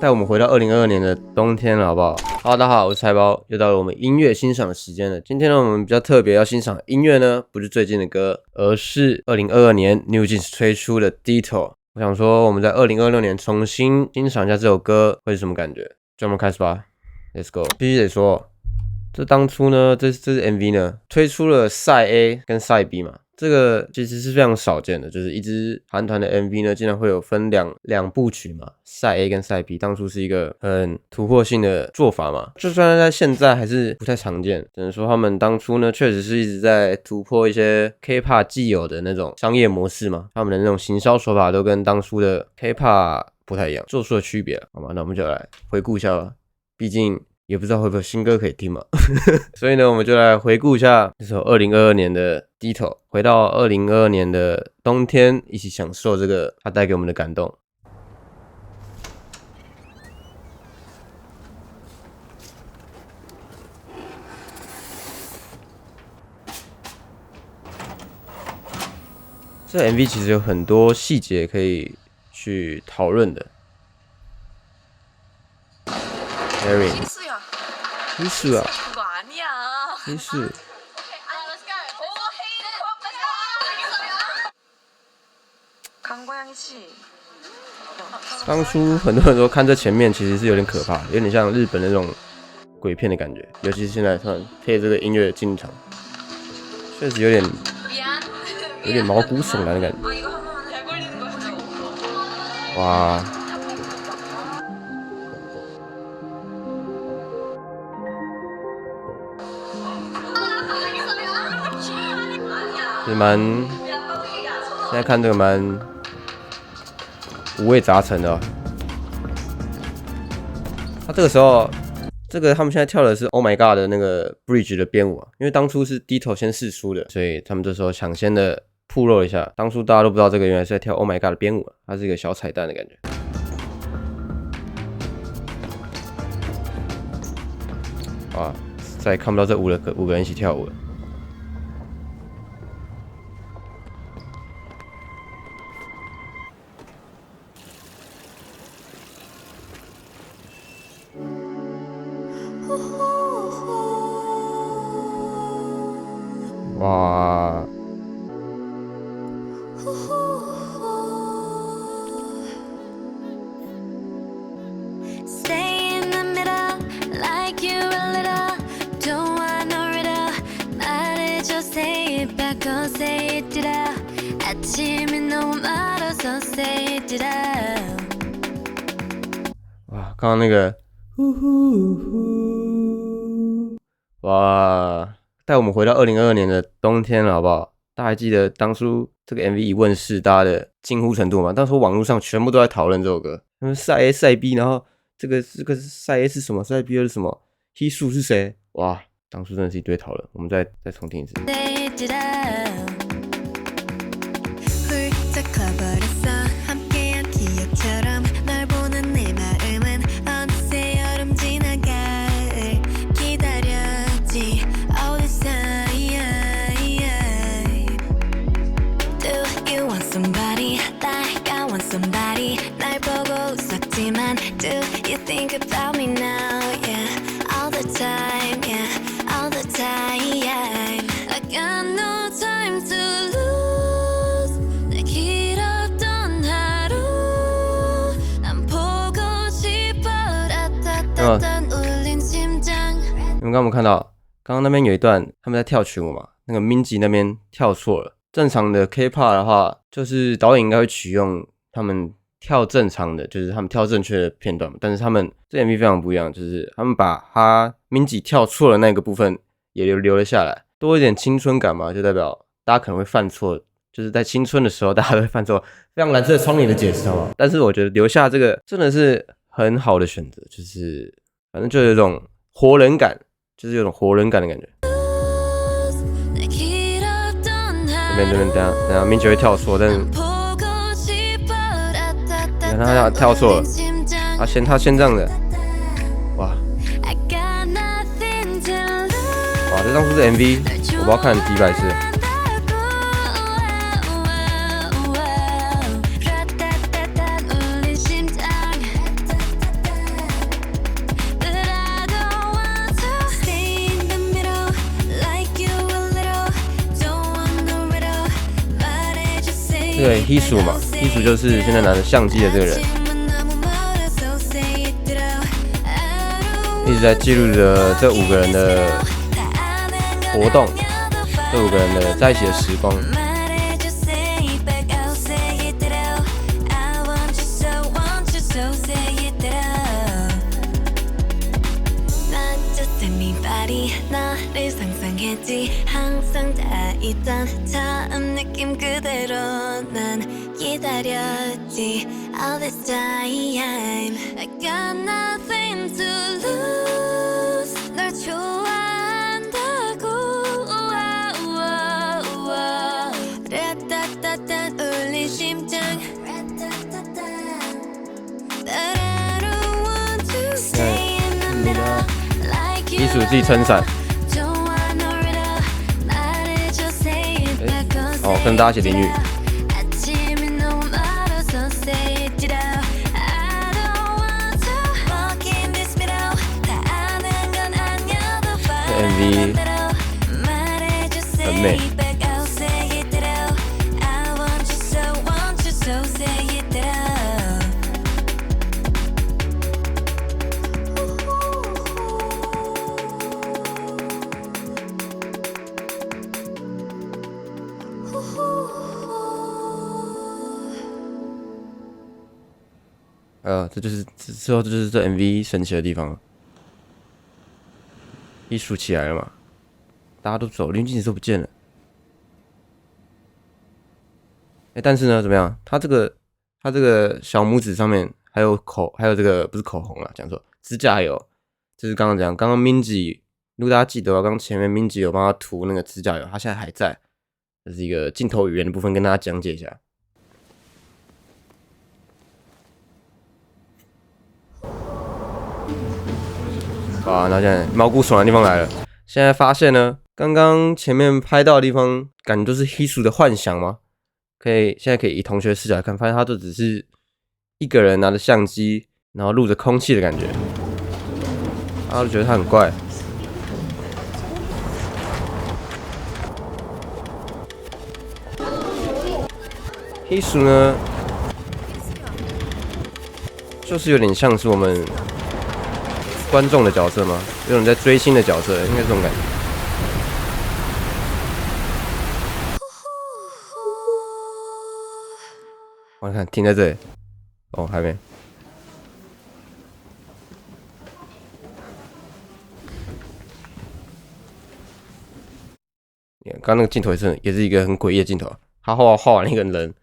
带我们回到2022年的冬天了，好不好？大家好，我是菜包，又到了我们音乐欣赏的时间了。今天呢，我们比较特别要欣赏的音乐呢，不是最近的歌，而是2022年 NewJeans 推出的 Detour。我想说，我们在2026年重新欣赏一下这首歌会是什么感觉？就我们开始吧 ，Let's go。必须得说，这当初呢，这是 MV 呢，推出了 Side A 跟 Side B 嘛。这个其实是非常少见的，就是一支韩团的 MV 呢，竟然会有分两部曲嘛，Side A 跟 Side B， 当初是一个很突破性的做法嘛，就算在现在还是不太常见，只能说他们当初呢，确实是一直在突破一些 K-pop 既有的那种商业模式嘛，他们的那种行销手法都跟当初的 K-pop 不太一样，做出了区别，好吗？那我们就来回顾一下吧，毕竟也不知道会不会有新歌可以听嘛，所以呢，我们就来回顾一下这首2022年的 Detour， 回到2022年的冬天，一起享受这个它带给我们的感动。这 MV 其实有很多细节可以去讨论的。Erin， 실수야. 그거 아니야. 실수. 강고양이씨. 当初很多人说看这前面其实是有点可怕，有点像日本那种鬼片的感觉，尤其是现在突然配这个音乐进场，确实有点毛骨悚然的感觉。哇！也蛮，现在看这个蛮五味杂陈的哦。他这个时候，他们现在跳的是 Oh My God 的那个 Bridge 的编舞啊，因为当初是 Detour 先释出的，所以他们这时候抢先的曝露一下，当初大家都不知道这个原来是在跳 Oh My God 的编舞啊，它是一个小彩蛋的感觉。哇，再看不到这五个人一起跳舞了。哇！哇，刚刚那个，哇！带我们回到2022年的冬天了，好不好？大家还记得当初这个 MV 一问世，大家的惊呼程度吗？当时网络上全部都在讨论这首歌，他们Side A Side B，然后这个Side A是什么，Side B 又是什么？Hisu是谁？哇，当初真的是一堆讨论。我们再重听一次。Do you think about me now? Yeah, all the time. Yeah, all the time. I got no time to lose. 내 길었던 하루. 난 보고 싶어. 따따따따 울린 심장. 你们刚刚有看到，刚刚那边有一段他们在跳群舞嘛？那个 Minzy 那边跳错了。正常的 K-pop 的话，就是导演应该会取用他们跳正常的，就是他们跳正确的片段，但是他们这 MV 非常不一样，就是他们把他 Minzy 跳错了那个部分也留了下来，多一点青春感嘛，就代表大家可能会犯错，就是在青春的时候大家都会犯错，非常蓝色窗帘的解释好不好？但是我觉得留下这个真的是很好的选择，就是反正就有一种活人感，就是有种活人感的感觉。这边等下 Minzy 会跳错，但是你看他跳错了，他先这样的，哇！哇，这当初是 MV， 我不知道看了几百次。这个 Hisu 嘛，Hisu 就是现在拿着相机的这个人，一直在记录着这5个人的活动，这5个人的在一起的时光。All this time I got nothing to lose 널 좋아한다고 라따따따 울린 심장 But I don't want to stay in the middle like you Hisu 自己撑伞，哦，跟大家一起淋雨。MV 很美。这就是之后，这就是这 MV 神奇的地方了。一数起来了嘛，大家都走，林俊杰都不见了。但是呢，怎么样？他这个小拇指上面还有这个不是口红啦，讲错，指甲油。就是刚刚Minzy，如果大家记得，刚前面 Minzy 有帮他涂那个指甲油，他现在还在。这是一个镜头语言的部分，跟大家讲解一下。好，那现在毛骨悚然的地方来了。现在发现呢，刚刚前面拍到的地方，感觉都是 Hisu 的幻想吗？现在可以以同学视角来看，发现他就只是一个人拿着相机，然后录着空气的感觉，大家都觉得他很怪。Hisu 呢，就是有点像是我们观众的角色吗？有种在追星的角色，应该是这种感觉。我看停在这里，哦，还没。刚刚那个镜头也是一个很诡异的镜头，他画完一个人，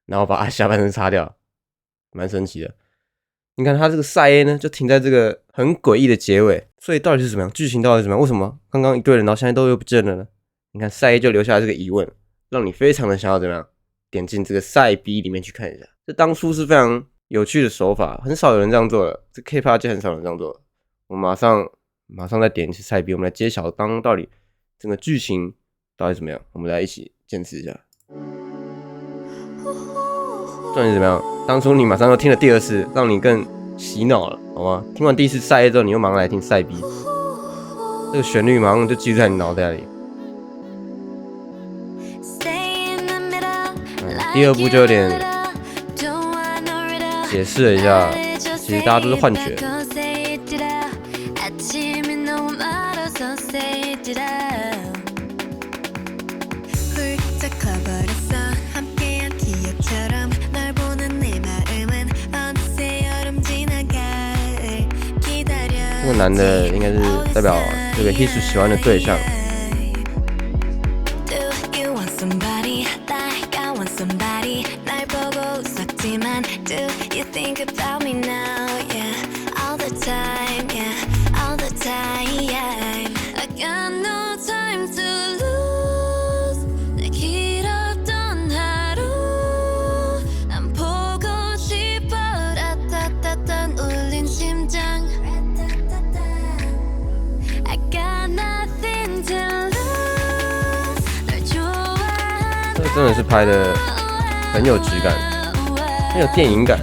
然后把他下半身擦掉，蛮神奇的。你看他这个赛 A 呢，就停在这个很诡异的结尾，所以到底是怎么样？剧情到底是怎么样？为什么刚刚一堆人，然后现在都又不见了呢？你看赛 A 就留下了这个疑问，让你非常的想要怎么样？点进这个赛 B 里面去看一下。这当初是非常有趣的手法，很少有人这样做的，这 K-pop 界很少人这样做的。我们马上再点进赛 B， 我们来揭晓刚刚到底整个剧情到底怎么样？我们来一起见识一下。重点是怎么样？当初你马上又听了第二次，让你更洗脑了，好吗？听完第一次赛 A 之后，你又马上来听赛 B， 这个旋律马上就记录在你脑袋里。第二部就有点解释了一下，其实大家都是幻觉。这个男的应该是代表这个 Hisu 喜欢的对象。真的是拍的很有质感，很有电影感。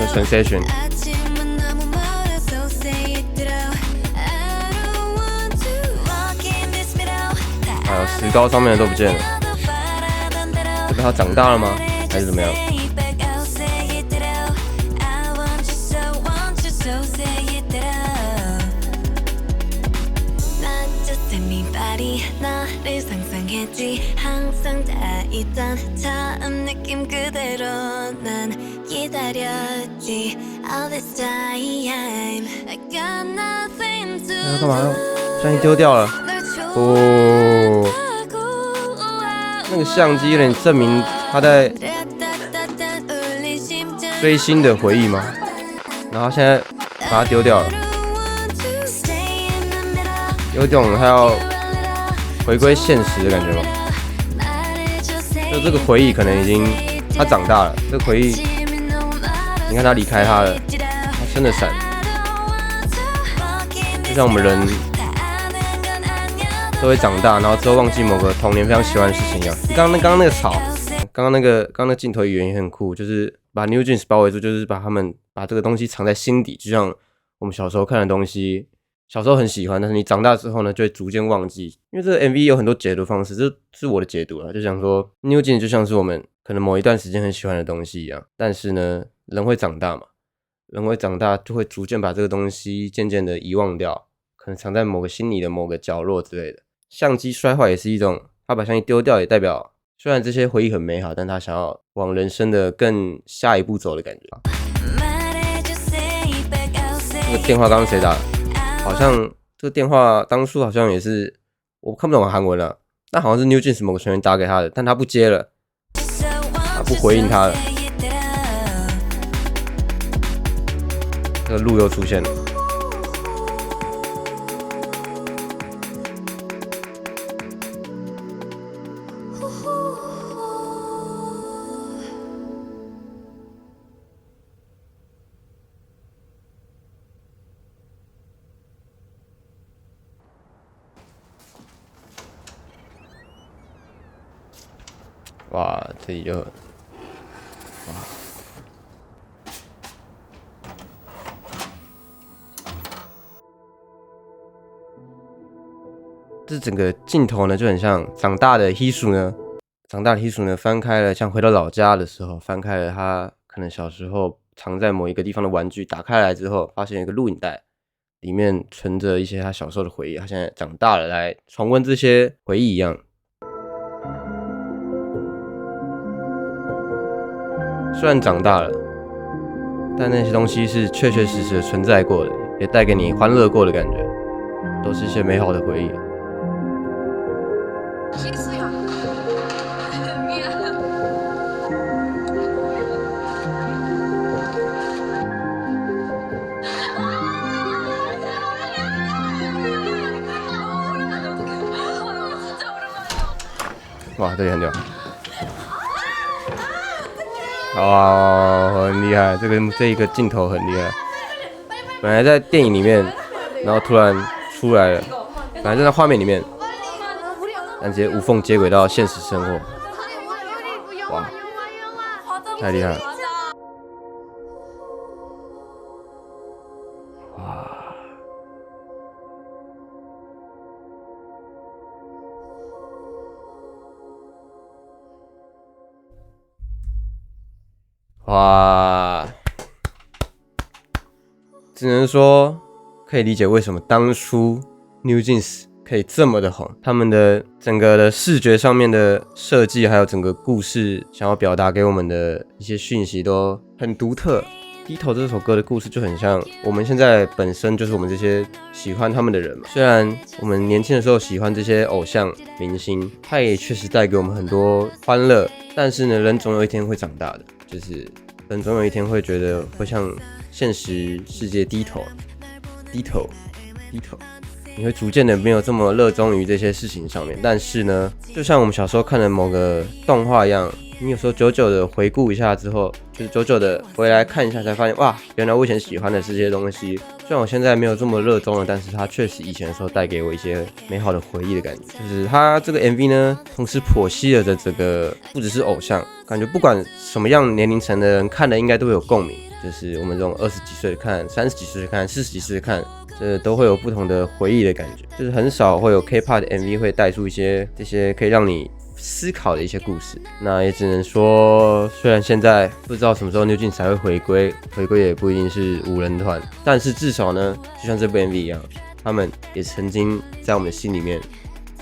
那 Sensation， 还有石膏上面的都不见了，这个他长大了吗？还是怎么样？要干嘛要？相机丢掉了。哦，那个相机有点证明他在追星的回忆吗？然后现在把它丢掉了，有种他要回归现实的感觉吗？就这个回忆可能已经他长大了，这个回忆，你看他离开他了，他撑着伞，就像我们人都会长大，然后之后忘记某个童年非常喜欢的事情一样。刚刚那个草，刚刚那个镜头语言也很酷，就是把 New Jeans 包围住，就是把这个东西藏在心底，就像我们小时候看的东西，小时候很喜欢，但是你长大之后呢，就会逐渐忘记。因为这个 MV 有很多解读方式，这是我的解读啦，就想说 New Jeans 就像是我们可能某一段时间很喜欢的东西一样，但是呢，人会长大嘛，人会长大就会逐渐把这个东西渐渐的遗忘掉，可能藏在某个心里的某个角落之类的。相机摔坏也是一种，他把相机丢掉也代表，虽然这些回忆很美好，但他想要往人生的更下一步走的感觉。这个电话刚刚谁打的？好像这个电话当初好像也是我看不懂韩文了，但好像是 New Jeans 某个成员打给他的，但他不接了，不回应他了。这个路又出现了。哇，这里就哇，这整个镜头呢就很像长大的 Hisu 呢，翻开了，像回到老家的时候，翻开了他可能小时候藏在某一个地方的玩具，打开来之后，发现有一个录影带，里面存着一些他小时候的回忆，他现在长大了来重温这些回忆一样。虽然长大了，但那些东西是确确实实的存在过的，也带给你欢乐过的感觉，都是一些美好的回忆。哇，这里很屌。哦，很厉害，这一个镜头很厉害。本来在电影里面，然后突然出来了，本来在画面里面，但直接无缝接轨到现实生活。哇，太厉害了！哇，只能说可以理解为什么当初 New Jeans 可以这么的红，他们的整个的视觉上面的设计，还有整个故事想要表达给我们的一些讯息都很独特。低头这首歌的故事就很像我们现在本身就是我们这些喜欢他们的人嘛。虽然我们年轻的时候喜欢这些偶像明星，他也确实带给我们很多欢乐，但是呢，人总有一天会长大的，就是人总有一天会觉得会向现实世界低头，你会逐渐的没有这么热衷于这些事情上面。但是呢，就像我们小时候看的某个动画一样，你有时候久久的回顾一下之后，就是久久的回来看一下，才发现哇，原来我以前喜欢的这些东西，虽然我现在没有这么热衷了，但是它确实以前的时候带给我一些美好的回忆的感觉。就是它这个 MV 呢，同时剖析了的这个不只是偶像，感觉不管什么样年龄层的人看了应该都会有共鸣。就是我们这种20几岁看、30几岁看、40几岁看，这都会有不同的回忆的感觉。就是很少会有 K-pop 的 MV 会带出一些这些可以让你思考的一些故事。那也只能说，虽然现在不知道什么时候 NewJeans 才会回归也不一定是5人团，但是至少呢，就像这部 MV 一样，他们也曾经在我们的心里面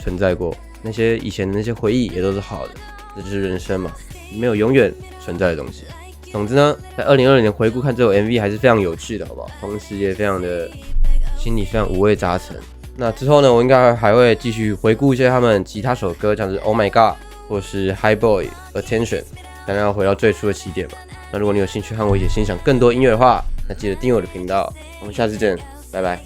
存在过。那些以前的那些回忆也都是好的，这就是人生嘛，没有永远存在的东西。总之呢，在2020年回顾看这首 MV 还是非常有趣的，好不好？同时也非常的心里非常五味杂陈。那之后呢，我应该还会继续回顾一些他们其他首歌，像是 Oh My God 或是 High Boy Attention， 当然要回到最初的起点嘛。那如果你有兴趣和我一起欣赏更多音乐的话，那记得订阅我的频道。我们下次见，拜拜。